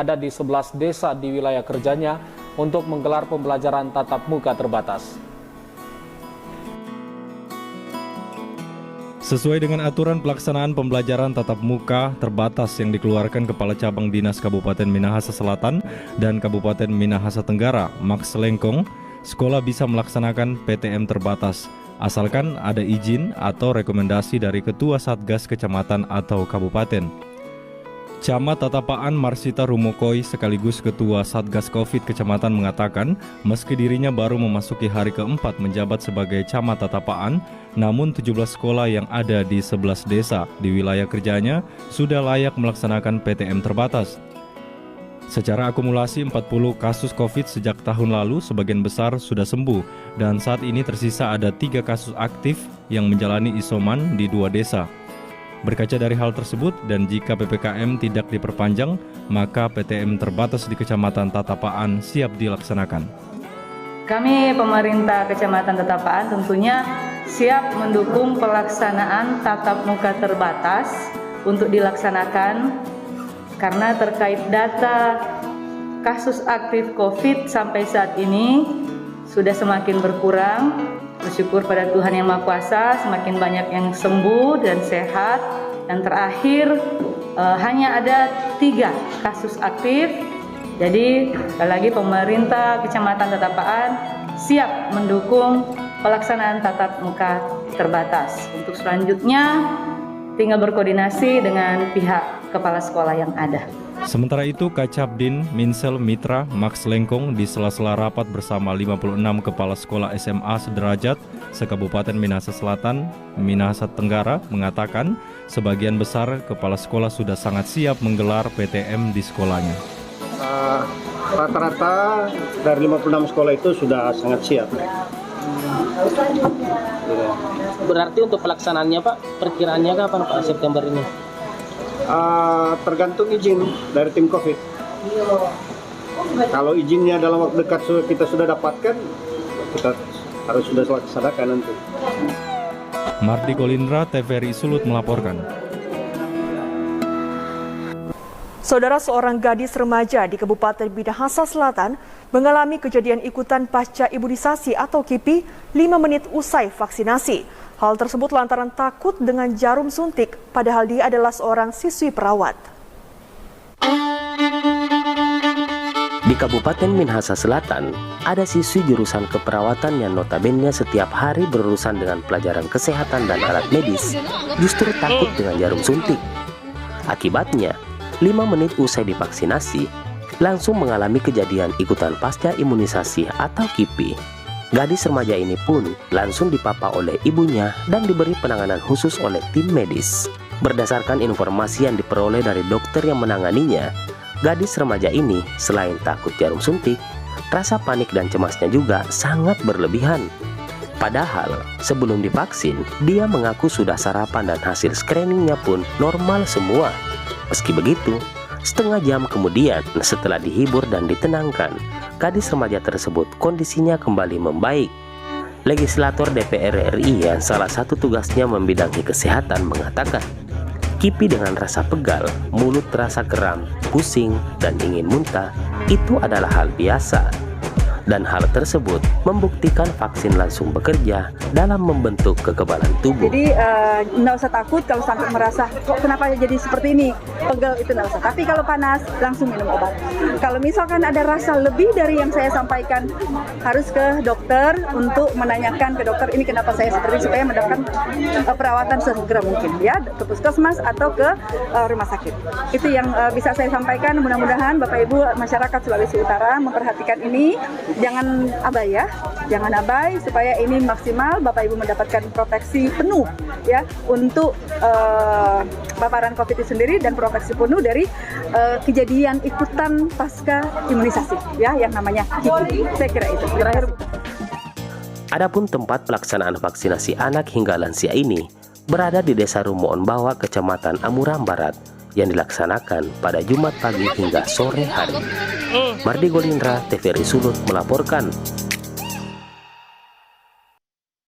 ada di 11 desa di wilayah kerjanya untuk menggelar pembelajaran tatap muka terbatas. Sesuai dengan aturan pelaksanaan pembelajaran tatap muka terbatas yang dikeluarkan Kepala Cabang Dinas Kabupaten Minahasa Selatan dan Kabupaten Minahasa Tenggara, Max Lengkong, sekolah bisa melaksanakan PTM terbatas, asalkan ada izin atau rekomendasi dari Ketua Satgas Kecamatan atau Kabupaten. Camat Tatapaan Marsita Rumokoi sekaligus Ketua Satgas Covid Kecamatan mengatakan, meski dirinya baru memasuki hari keempat menjabat sebagai Camat Tatapaan, namun 17 sekolah yang ada di 11 desa di wilayah kerjanya sudah layak melaksanakan PTM terbatas. Secara akumulasi 40 kasus COVID sejak tahun lalu sebagian besar sudah sembuh dan saat ini tersisa ada 3 kasus aktif yang menjalani isoman di 2 desa. Berkaca dari hal tersebut dan jika PPKM tidak diperpanjang, maka PTM terbatas di Kecamatan Tatapaan siap dilaksanakan. Kami pemerintah Kecamatan Tatapaan tentunya siap mendukung pelaksanaan tatap muka terbatas untuk dilaksanakan karena terkait data kasus aktif COVID sampai saat ini sudah semakin berkurang. Bersyukur pada Tuhan Yang Maha Kuasa, semakin banyak yang sembuh dan sehat. Dan terakhir hanya ada 3 kasus aktif. Jadi sekali lagi pemerintah Kecamatan Tatapaan siap mendukung pelaksanaan tatap muka terbatas. Untuk selanjutnya tinggal berkoordinasi dengan pihak kepala sekolah yang ada. Sementara itu, Kacabdin Minsel Mitra Max Lengkong di sela-sela rapat bersama 56 kepala sekolah SMA sederajat se-Kabupaten Minahasa Selatan, Minahasa Tenggara mengatakan sebagian besar kepala sekolah sudah sangat siap menggelar PTM di sekolahnya. Rata-rata dari 56 sekolah itu sudah sangat siap. Berarti untuk pelaksanaannya Pak, perkiraannya kapan Pak September ini? Tergantung izin dari tim COVID. Kalau izinnya dalam waktu dekat kita sudah dapatkan, kita harus sudah laksanakan nanti. Mardi Golindra, TVRI Sulut melaporkan. Saudara, seorang gadis remaja di Kabupaten Minahasa Selatan mengalami kejadian ikutan pasca imunisasi atau KIPI 5 menit usai vaksinasi. Hal tersebut lantaran takut dengan jarum suntik, padahal dia adalah seorang siswi perawat. Di Kabupaten Minahasa Selatan, ada siswi jurusan keperawatan yang notabene setiap hari berurusan dengan pelajaran kesehatan dan alat medis, justru takut dengan jarum suntik. Akibatnya, 5 menit usai divaksinasi, langsung mengalami kejadian ikutan pasca imunisasi atau KIPI. Gadis remaja ini pun langsung dipapa oleh ibunya dan diberi penanganan khusus oleh tim medis. Berdasarkan informasi yang diperoleh dari dokter yang menanganinya, gadis remaja ini selain takut jarum suntik, rasa panik dan cemasnya juga sangat berlebihan. Padahal sebelum divaksin, dia mengaku sudah sarapan dan hasil screeningnya pun normal semua. Meski begitu, setengah jam kemudian setelah dihibur dan ditenangkan, gadis remaja tersebut kondisinya kembali membaik. Legislator DPR RI yang salah satu tugasnya membidangi kesehatan mengatakan, KIPI dengan rasa pegal, mulut terasa kram, pusing, dan ingin muntah itu adalah hal biasa. Dan hal tersebut membuktikan vaksin langsung bekerja dalam membentuk kekebalan tubuh. Jadi nggak usah takut kalau sampai merasa kok kenapa jadi seperti ini, pegel itu nggak usah. Tapi kalau panas langsung minum obat. Kalau misalkan ada rasa lebih dari yang saya sampaikan, harus ke dokter untuk menanyakan ke dokter ini kenapa saya seperti ini, supaya mendapatkan perawatan segera mungkin ya, ke puskesmas atau ke rumah sakit. Itu yang bisa saya sampaikan. Mudah-mudahan Bapak Ibu masyarakat Sulawesi Utara memperhatikan ini. Jangan abai ya, jangan abai supaya ini maksimal Bapak Ibu mendapatkan proteksi penuh ya untuk paparan COVID itu sendiri dan proteksi penuh dari kejadian ikutan pasca imunisasi ya yang namanya KIPI. Saya kira itu. Terakhir. Adapun tempat pelaksanaan vaksinasi anak hingga lansia ini berada di Desa Rumoon Bawah, Kecamatan Amuram Barat, yang dilaksanakan pada Jumat pagi hingga sore hari. Mardi Golindra, TVRI Sulut melaporkan.